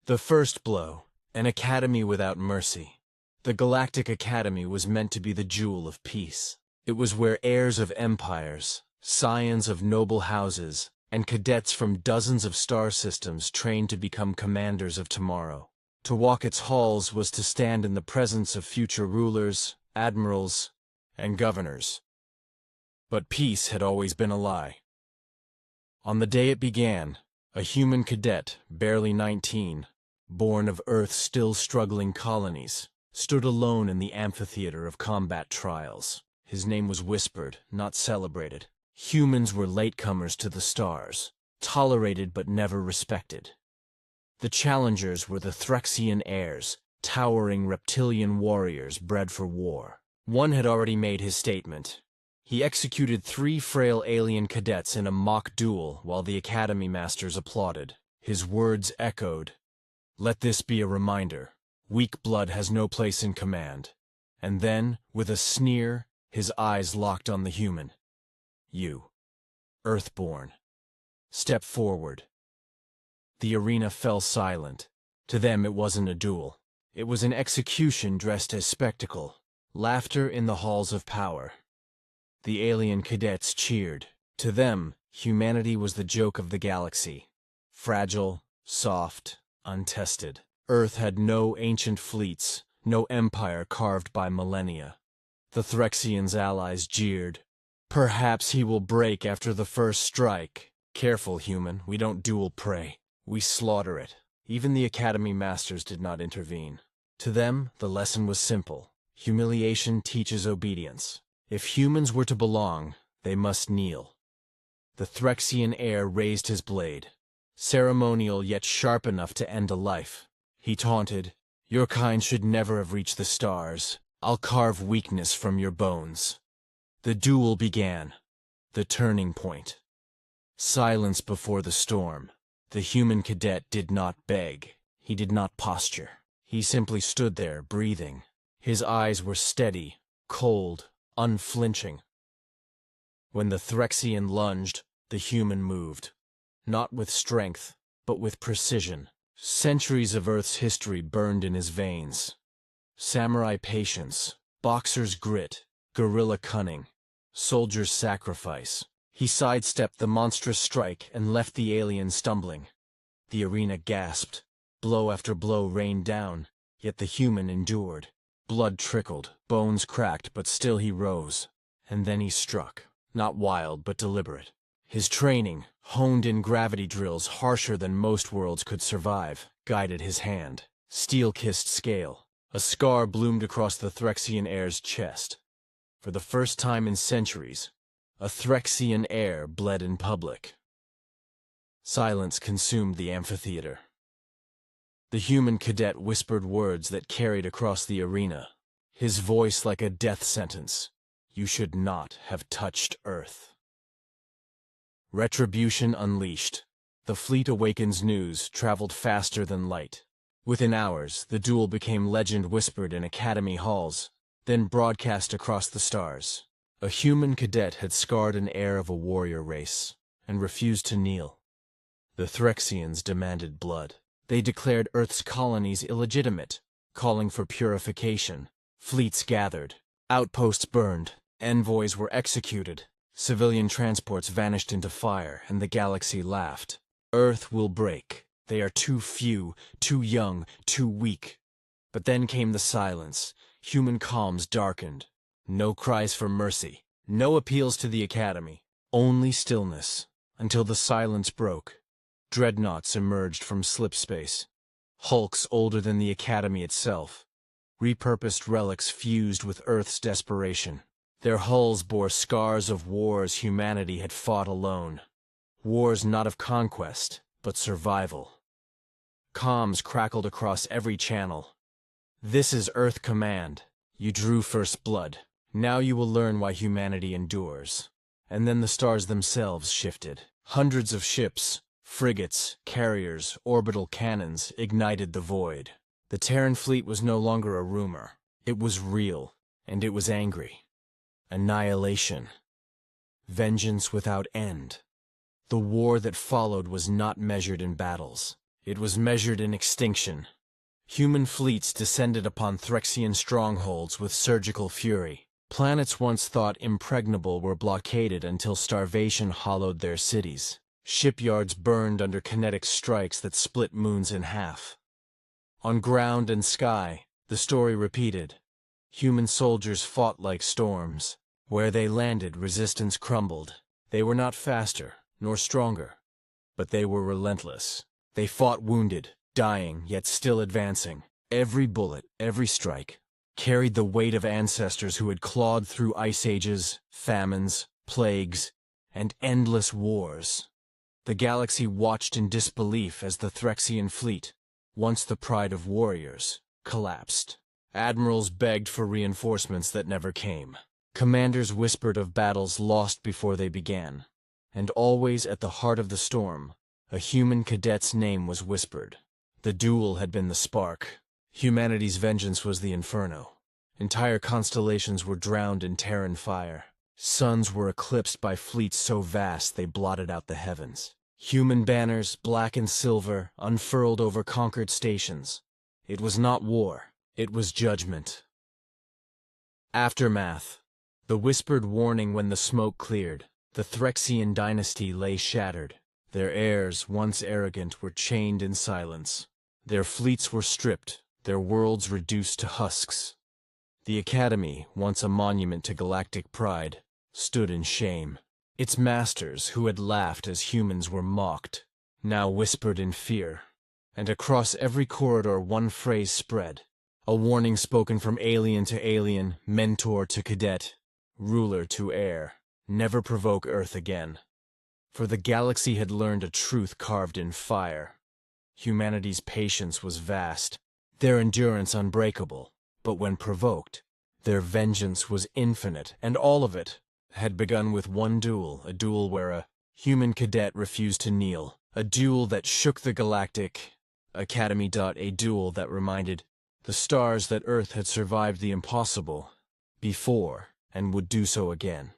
The first blow, an academy without mercy. The Galactic Academy was meant to be the jewel of peace. It was where heirs of empires, scions of noble houses, and cadets from dozens of star systems trained to become commanders of tomorrow. To walk its halls was to stand in the presence of future rulers, admirals, and governors. But peace had always been a lie. On the day it began, a human cadet, barely 19, born of Earth's still struggling colonies, stood alone in the amphitheater of combat trials. His name was whispered, not celebrated. Humans were latecomers to the stars, tolerated but never respected. The challengers were the Threxian heirs, towering reptilian warriors bred for war. One had already made his statement. He executed 3 frail alien cadets in a mock duel while the Academy Masters applauded. His words echoed, "Let this be a reminder. Weak blood has no place in command." And then, with a sneer, his eyes locked on the human. "You, Earthborn, step forward." The arena fell silent. To them it wasn't a duel. It was an execution dressed as spectacle. Laughter in the halls of power. The alien cadets cheered. To them, humanity was the joke of the galaxy. Fragile, soft, untested. Earth had no ancient fleets, no empire carved by millennia. The Threxians' allies jeered. "Perhaps he will break after the first strike." "Careful, human, we don't duel prey. We slaughter it." Even the Academy Masters did not intervene. To them, the lesson was simple. Humiliation teaches obedience. If humans were to belong, they must kneel. The Threxian heir raised his blade, ceremonial yet sharp enough to end a life. He taunted, "Your kind should never have reached the stars. I'll carve weakness from your bones." The duel began. The turning point. Silence before the storm. The human cadet did not beg. He did not posture. He simply stood there, breathing. His eyes were steady, cold, unflinching. When the Threxian lunged, the human moved. Not with strength, but with precision. Centuries of Earth's history burned in his veins. Samurai patience, boxer's grit, guerrilla cunning, soldier's sacrifice. He sidestepped the monstrous strike and left the alien stumbling. The arena gasped. Blow after blow rained down, yet the human endured. Blood trickled, bones cracked, but still he rose. And then he struck. Not wild, but deliberate. His training, honed in gravity drills harsher than most worlds could survive, guided his hand. Steel-kissed scale. A scar bloomed across the Threxian heir's chest. For the first time in centuries, a Threxian heir bled in public. Silence consumed the amphitheater. The human cadet whispered words that carried across the arena, his voice like a death sentence. "You should not have touched Earth." Retribution unleashed. The Fleet Awakens news traveled faster than light. Within hours, the duel became legend whispered in Academy halls, then broadcast across the stars. A human cadet had scarred an heir of a warrior race, and refused to kneel. The Threxians demanded blood. They declared Earth's colonies illegitimate, calling for purification. Fleets gathered. Outposts burned. Envoys were executed. Civilian transports vanished into fire, and the galaxy laughed. Earth will break. They are too few, too young, too weak. But then came the silence. Human calms darkened. No cries for mercy. No appeals to the Academy. Only stillness. Until the silence broke. Dreadnoughts emerged from slipspace. Hulks older than the Academy itself. Repurposed relics fused with Earth's desperation. Their hulls bore scars of wars humanity had fought alone. Wars not of conquest, but survival. Comms crackled across every channel. "This is Earth Command. You drew first blood. Now you will learn why humanity endures." And then the stars themselves shifted. Hundreds of ships, frigates, carriers, orbital cannons ignited the void. The Terran fleet was no longer a rumor. It was real, and it was angry. Annihilation. Vengeance without end. The war that followed was not measured in battles. It was measured in extinction. Human fleets descended upon Threxian strongholds with surgical fury. Planets once thought impregnable were blockaded until starvation hollowed their cities. Shipyards burned under kinetic strikes that split moons in half. On ground and sky, the story repeated. Human soldiers fought like storms. Where they landed, resistance crumbled. They were not faster, nor stronger, but they were relentless. They fought wounded, dying, yet still advancing. Every bullet, every strike, carried the weight of ancestors who had clawed through ice ages, famines, plagues, and endless wars. The galaxy watched in disbelief as the Threxian fleet, once the pride of warriors, collapsed. Admirals begged for reinforcements that never came. Commanders whispered of battles lost before they began. And always at the heart of the storm, a human cadet's name was whispered. The duel had been the spark. Humanity's vengeance was the inferno. Entire constellations were drowned in Terran fire. Suns were eclipsed by fleets so vast they blotted out the heavens. Human banners, black and silver, unfurled over conquered stations. It was not war. It was judgment. Aftermath. The whispered warning when the smoke cleared. The Threxian dynasty lay shattered. Their heirs, once arrogant, were chained in silence. Their fleets were stripped, their worlds reduced to husks. The Academy, once a monument to galactic pride, stood in shame. Its masters, who had laughed as humans were mocked, now whispered in fear. And across every corridor one phrase spread. A warning spoken from alien to alien, mentor to cadet, ruler to heir. Never provoke Earth again. For the galaxy had learned a truth carved in fire. Humanity's patience was vast, their endurance unbreakable, but when provoked, their vengeance was infinite, and all of it had begun with one duel, a duel where a human cadet refused to kneel, a duel that shook the Galactic Academy. A duel that reminded the stars that Earth had survived the impossible before and would do so again.